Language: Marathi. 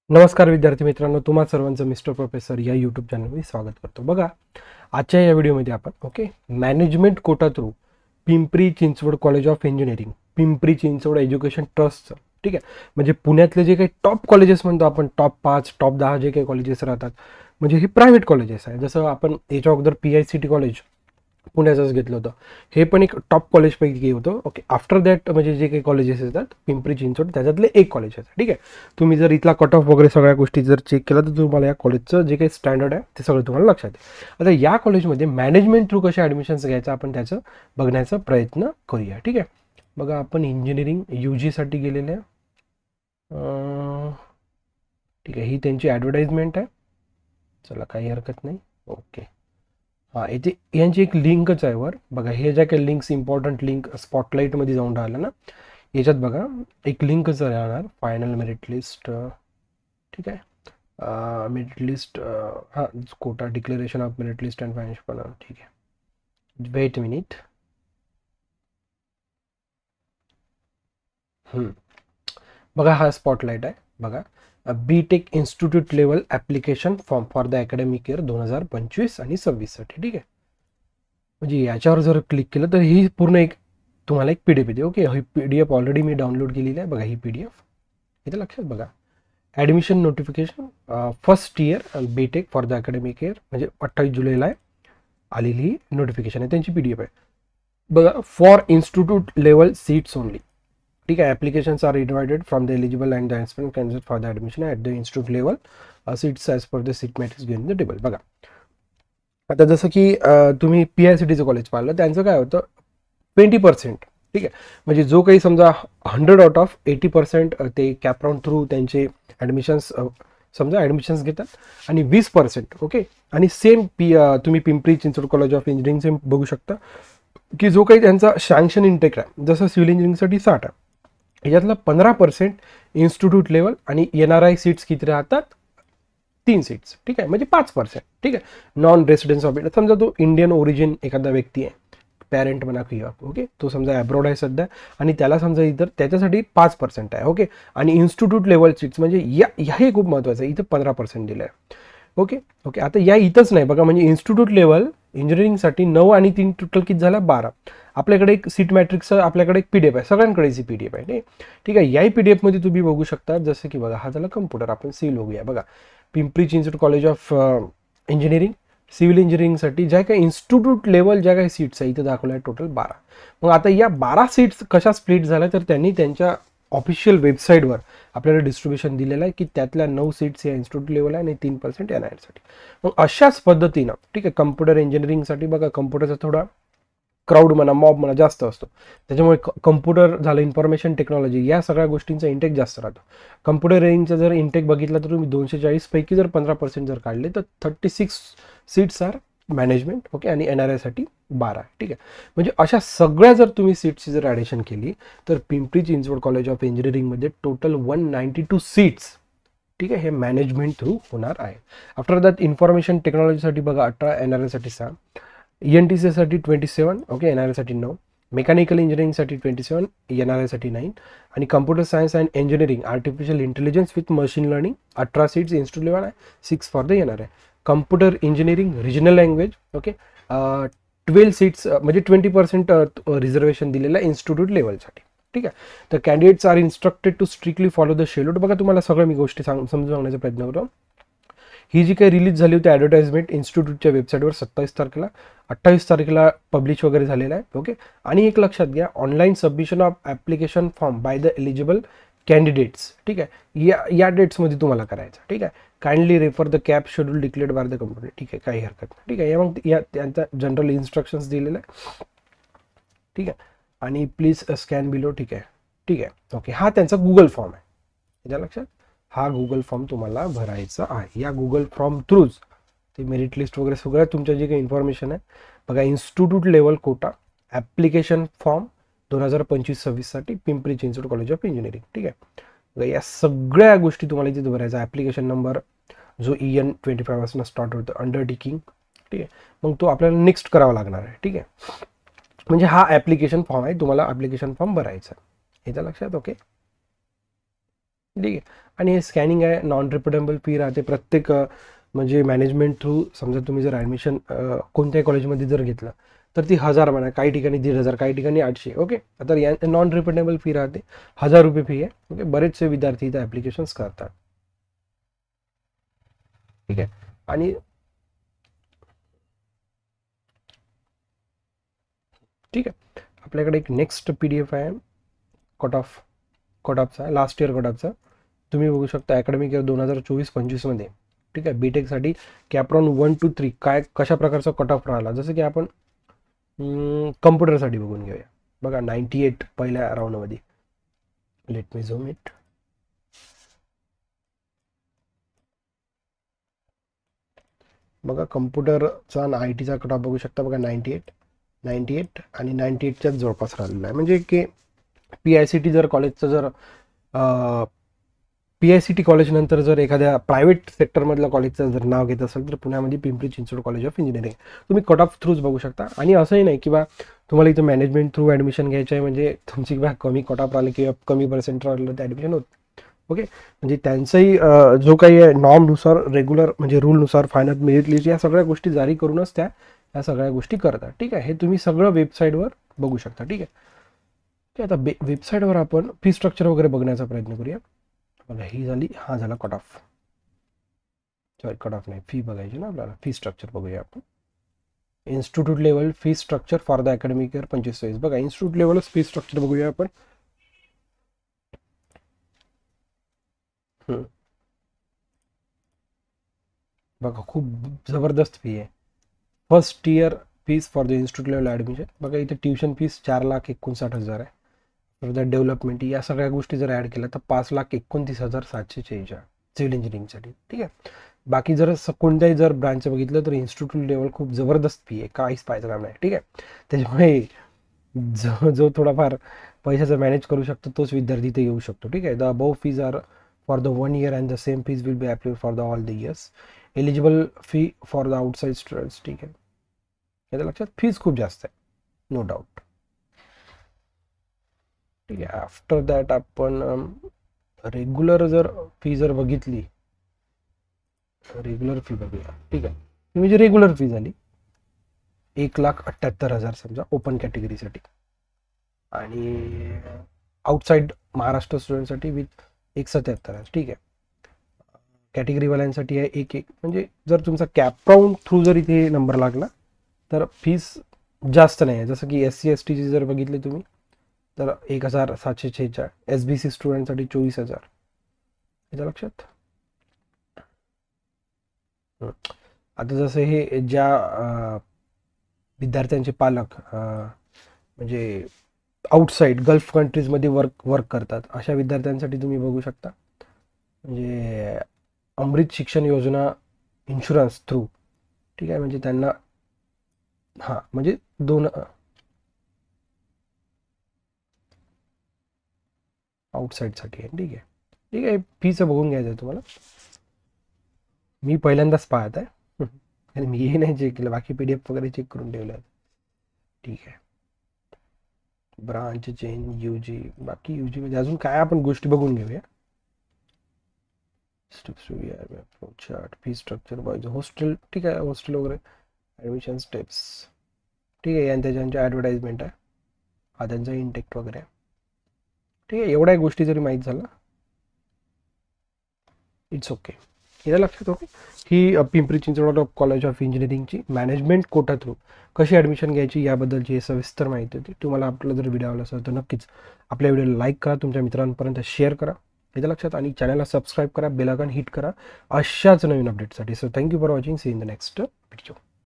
नमस्कार विद्यार्थी मित्रांनो, तुम्हा सर्वांचं मिस्टर प्रोफेसर या यूट्यूब चॅनलमध्ये स्वागत करतो. बघा, आजच्या या व्हिडिओमध्ये आपण management quota through Pimpri Chinchwad college of engineering, Pimpri Chinchwad education ट्रस्टचं, ठीक आहे, म्हणजे पुण्यातले जे काही टॉप कॉलेजेस म्हणतो आपण, टॉप 5 टॉप 10 जे काही कॉलेजेस राहतात, म्हणजे हे प्रायव्हेट कॉलेजेस आहे. जसं आपण याच्या अगोदर PICT कॉलेज पुण्याचंच घेतलं होतं, हे पण एक टॉप कॉलेजपैकी होतं. आफ्टर दॅट म्हणजे जे काही कॉलेजेस येतात पिंपरी चिंचवड, त्याच्यातले एक कॉलेज आहे. ठीक आहे, तुम्ही जर इथला कट ऑफ वगैरे सगळ्या गोष्टी जर चेक केला तर तुम्हाला या कॉलेजचं जे काही स्टँडर्ड आहे ते सगळं तुम्हाला लक्षात येईल. आता या कॉलेजमध्ये मॅनेजमेंट थ्रू कसे ॲडमिशन्स घ्यायचं आपण त्याचं बघण्याचा प्रयत्न करूया. ठीक आहे, बघा, आपण इंजिनिअरिंग UGसाठी गेलेले आहे. ठीक आहे, ही त्यांची ॲडव्हर्टाइजमेंट आहे. चला, काही हरकत नाही. ओके, हां, इथे यांची एक लिंकच आहे वर. बघा, हे ज्या काही लिंक्स, इम्पॉर्टंट लिंक स्पॉटलाईटमध्ये जाऊन राहिलं ना, याच्यात बघा एक लिंकच राहणार, फायनल मेरिट लिस्ट. ठीक आहे, मेरिट लिस्ट, हां, quota declaration of merit list and financial. ठीक आहे, वेट मिनिट. बघा, हा स्पॉटलाईट आहे. बघा, BTech institute level application form for the academic year 2025 आणि 26साठी. ठीक आहे, म्हणजे याच्यावर जर क्लिक केलं तर ही पूर्ण एक तुम्हाला एक PDF येते. ओके, ही PDF ऑलरेडी मी डाउनलोड केलेली आहे. बघा, ही PDF इथे लक्षात. बघा, admission notification first year BTech for the academic year, म्हणजे 28 जुलैला आलेली ही नोटिफिकेशन आहे, त्यांची PDF आहे. बघा, for institute level seats only. ठीक आहे, applications are invited from the eligible and the aspirant candidate for the admission at the institute level seats as per the seat matrix given the table. बघा, आता जसं की तुम्ही PICTचं कॉलेज पाहिलं, त्यांचं काय होतं, 20%. ठीक आहे, म्हणजे जो काही समजा 100 आउट ऑफ 80% ते कॅपराउंड थ्रू त्यांचे ॲडमिशन्स समजा ॲडमिशन्स घेतात, आणि 20%. ओके, आणि सेम तुम्ही पिंपरी चिंचवड कॉलेज ऑफ इंजिनिअरिंगचे बघू शकता की जो काही त्यांचा सँक्शन इंटेक आहे, जसं सिव्हिल इंजिनिअरिंगसाठी 60 आहे, याच्यातलं 15% इन्स्टिट्यूट लेवल, आणि NRI सीट्स किती राहतात, 3 सीट्स. ठीक आहे, म्हणजे 5%. ठीक आहे, नॉन रेसिडेन्स ऑफ इंडिया, समजा तो इंडियन ओरिजिन एखादा व्यक्ती आहे, पॅरेंट म्हणा किंवा, ओके, तो समजा ॲब्रॉड आहे सध्या, आणि त्याला समजा इतर त्याच्यासाठी 5% आहे. ओके, आणि इन्स्टिट्यूट लेवल सीट्स म्हणजे हे खूप महत्त्वाचं आहे, इथं 15% दिलं आहे. ओके ओके, आता या इथंच नाही बघा, म्हणजे इन्स्टिट्यूट लेवल इंजिनिअरिंगसाठी 9 आणि 3 टोटल किती झाला, 12. आपल्याकडे एक सीट मॅट्रिक्सचं आपल्याकडे एक PDF आहे, सगळ्यांकडेची PDF आहे. ठीक आहे, याही PDF मध्ये तुम्ही बघू शकता, जसं की बघा, हा झाला कम्प्युटर, आपण सिव्हिल बघूया. बघा, Pimpri Chinchwad college of engineering civil इंजिनिअरिंगसाठी ज्या काही इन्स्टिट्यूट लेवल ज्या काही सीट्स आहे इथं दाखवल्या आहे टोटल 12. मग आता या 12 सीट्स कशा स्प्लिट झाल्या, तर त्यांनी त्यांच्या ऑफिशियल वेबसाईटवर आपल्याला डिस्ट्रीब्युशन दिलेलं आहे की त्यातल्या 9 सीट्स या इन्स्टिट्यूट लेवल आहे आणि 3% NIRसाठी. मग अशाच पद्धतीनं, ठीक आहे, कम्प्युटर इंजिनिअरिंगसाठी बघा, कम्प्युटरचा थोडा क्राऊड म्हणा, मॉब म्हणा, जास्त असतो, त्याच्यामुळे कम्प्युटर झालं, इन्फॉर्मेशन टेक्नॉलॉजी, या सगळ्या गोष्टींचा इंटेक जास्त राहतो. कम्प्युटर रेंजचा जर इंटेक बघितला तर तुम्ही 240 पैकी जर 15% जर काढले तर 36 सीट्स आर मॅनेजमेंट. ओके, आणि NRIसाठी 12. ठीक आहे, म्हणजे अशा सगळ्या जर तुम्ही सीट्सची जर ॲडिशन केली तर पिंपरी चिंचवड कॉलेज ऑफ इंजिनिअरिंगमध्ये टोटल 192 सीट्स, ठीक आहे, हे मॅनेजमेंट थ्रू होणार आहे. आफ्टर दॅट इन्फॉर्मेशन टेक्नॉलॉजीसाठी बघा 18, NRIसाठी 6, ENTCसाठी 27, ओके, NRIसाठी 9, मेकॅनिकल इंजिनिअरिंगसाठी 27, NRIसाठी 9, आणि computer science and engineering artificial intelligence with machine learning 18 seats institute level आहे, 6 for the NRI. Computer engineering regional language, okay, 12 seats, म्हणजे 20% रिझर्वेशन दिलेलं आहे इन्स्टिट्यूट लेवलसाठी. ठीक आहे, तर candidates are instructed to strictly follow the schedule. बघा, तुम्हाला सगळं मी गोष्टी समजून सांगण्याचा प्रयत्न करतो. ही जी काही रिलीज झाली होती ॲडव्हर्टाइजमेंट इन्स्टिट्यूटच्या वेबसाईटवर 27 तारखेला, 28 तारखेला पब्लिश वगैरे झालेला आहे. ओके, आणि एक लक्षात घ्या, online submission of application form by the eligible candidates. ठीक आहे, या डेट्समध्ये तुम्हाला करायचं. ठीक आहे, kindly refer the cap schedule declared by the company. ठीक आहे, काही हरकत नाही. ठीक आहे, मग या त्यांचा जनरल इन्स्ट्रक्शन्स दिलेलं आहे. ठीक आहे, आणि प्लीज स्कॅन बिलो. ठीक आहे, ठीक आहे, ओके, हा त्यांचा गुगल फॉर्म आहे, याच्या लक्षात. हा गुगल फॉर्म तुम्हाला भरायचा आहे. या गुगल फॉर्म थ्रूच ते मेरिट लिस्ट वगैरे सगळ्या तुमच्या जे काही इन्फॉर्मेशन आहे बघा, institute level quota application form 2025-26साठी Pimpri Chinchwad college of engineering. ठीक आहे, बघा, या सगळ्या गोष्टी तुम्हाला इथे भरायचा. ॲप्लिकेशन नंबर जो EN25 पासून स्टार्ट होतं, अंडरटेकिंग. ठीक आहे, मग तो आपल्याला नेक्स्ट करावा लागणार आहे. ठीक आहे, म्हणजे हा ॲप्लिकेशन फॉर्म आहे, तुम्हाला ॲप्लिकेशन फॉर्म भरायचा आहे, याच्या लक्षात. ओके, ठीक आहे, आणि हे स्कॅनिंग आहे, नॉन रिफंडेबल फी राहते प्रत्येक म्हणजे मॅनेजमेंट थ्रू. समजा तुम्ही जर ॲडमिशन कोणत्याही कॉलेजमध्ये जर घेतलं तर ती 1000 म्हणा, काही ठिकाणी 1500, काही ठिकाणी 800. ओके, आता या नॉन रिफंडेबल फी राहते, 1000 रुपये फी आहे. ओके, बरेचसे विद्यार्थी इथं ॲप्लिकेशन्स करतात. ठीक आहे. आणि ठीक आहे, आपल्याकडे एक नेक्स्ट PDF आहे कट ऑफचा, लास्ट इयर कट ऑफचा. तुम्ही बघू शकता अकॅडमिक इयर 2024-25 मध्ये. ठीक आहे, बीटेकसाठी कॅप्रॉन 1 to 3 काय कशा प्रकारचा कट ऑफ राहिला. जसं की आपण कम्प्युटरसाठी बघून घेऊया. बघा 98 पहिल्या राऊंडमध्ये. Let me zoom it. बघा कम्प्युटरचा आणि IT चा कट ऑफ बघू शकता. बघा 98 आणि 98च्याच जवळपास राहिलेला आहे. म्हणजे की PICT जर कॉलेजचं जर PICT कॉलेज नंतर जर एखाद्या प्रायव्हेट सेक्टरमधल्या कॉलेजचं जर नाव घेत असेल तर पुण्यामध्ये Pimpri Chinchwad college of engineering तुम्ही कट ऑफ थ्रूच बघू शकता. आणि असंही नाही की बा तुम्हाला इथं मॅनेजमेंट थ्रू ॲडमिशन घ्यायचं आहे म्हणजे तुमची किंवा कमी कट ऑफ राहिलं किंवा कमी पर्सेंट राहिलं तर ॲडमिशन होत. ओके, म्हणजे त्यांचंही जो काही आहे नॉर्मनुसार रेग्युलर म्हणजे रूलनुसार फायनल मेरिट लिस्ट या सगळ्या गोष्टी जारी करूनच त्या या सगळ्या गोष्टी करतात. ठीक आहे, हे तुम्ही सगळं वेबसाईटवर बघू शकता. ठीक आहे, आता वेबसाईटवर आपण फी स्ट्रक्चर वगैरे बघण्याचा प्रयत्न करूया. बघा ही झाली, हा झाला cut off. Sorry cut off नाही, फी बघायची ना आपल्याला. फी स्ट्रक्चर बघूया आपण. Institute level fee structure for the academic year 25-26. बघा इन्स्टिट्यूट लेवलच फी स्ट्रक्चर बघूया आपण. बघा खूप जबरदस्त फी आहे. First year fees for the institute level admission. बघा इथे ट्युशन फीस 4,59,000 आहे. फॉर द डेव्हलपमेंट या सगळ्या गोष्टी जर ॲड केल्या तर 5,29,746 सिव्हिल इंजिनिअरिंगसाठी. ठीक आहे, बाकी जर कोणत्याही जर ब्रांच बघितलं तर इन्स्टिट्यूट लेवल खूप जबरदस्त फी आहे, काहीच पाहायचं काम नाही. ठीक आहे, त्याच्यामुळे जो थोडाफार पैशाचं मॅनेज करू शकतो तोच विद्यार्थी इथे येऊ शकतो. ठीक आहे, the above fees are for the 1 year and the same fees will be applied for the all the years. Eligible fee for the outside students. ठीक आहे, याच्या लक्षात फीज खूप जास्त आहे, नो डाऊट. ठीक आहे, आफ्टर दॅट आपण रेग्युलर जर फी जर बघितली, रेग्युलर फी बघूया. ठीक आहे, म्हणजे रेग्युलर फी झाली 1,78,000 समजा ओपन कॅटेगरीसाठी. आणि आउटसाईड महाराष्ट्र स्टुडंटसाठी विथ 1,77,000. ठीक आहे, कॅटेगरीवाल्यांसाठी आहे 1 म्हणजे जर तुमचा कॅपराऊंड थ्रू जर इथे नंबर लागला तर फीस जास्त नाही आहे. जसं की SC STची जर बघितली तुम्ही तर 1,746. SBC स्टुडंटसाठी 24,000. याच्या लक्षात. आता जसं हे ज्या विद्यार्थ्यांचे पालक म्हणजे आउटसाईड गल्फ कंट्रीजमध्ये वर्क करतात अशा विद्यार्थ्यांसाठी तुम्ही बघू शकता. म्हणजे अमृत शिक्षण योजना इन्शुरन्स थ्रू. ठीक आहे, म्हणजे त्यांना हां म्हणजे 2 आउटसाईडसाठी आहे. ठीक आहे, ठीक आहे, फीचं बघून घ्यायचं आहे तुम्हाला. मी पहिल्यांदाच पाहत आहे आणि मी हे नाही चेक केलं, बाकी PDF वगैरे चेक करून ठेवलं आहे. ठीक आहे, ब्रांच चेंज UG, बाकी UG म्हणजे अजून काय आपण गोष्टी बघून घेऊया. Steps chart, fee structure wise, hostel. ठीक आहे, हॉस्टेल वगैरे ॲडमिशन स्टेप्स. ठीक आहे, आणि त्याच्या ॲडव्हर्टाइजमेंट आहे, हा त्यांचा इंटेक्ट वगैरे. ठीक आहे, एवढ्या गोष्टी जरी माहीत झालं इट्स ओके. याला लक्षात. ओके, ही पिंपरी चिंचवड कॉलेज ऑफ इंजिनिअरिंगची मॅनेजमेंट कोटा थ्रू कशी ॲडमिशन घ्यायची याबद्दलची सविस्तर माहिती होती. तुम्हाला आपला जर व्हिडिओ आवडला असेल तर नक्कीच आपल्या व्हिडिओला लाईक करा, तुमच्या मित्रांपर्यंत शेअर करा याच्या लक्षात, आणि चॅनलला सबस्क्राईब करा, बेल आयकॉन हिट करा अशाच नवीन अपडेटसाठी. So thank you for watching. See in the next video.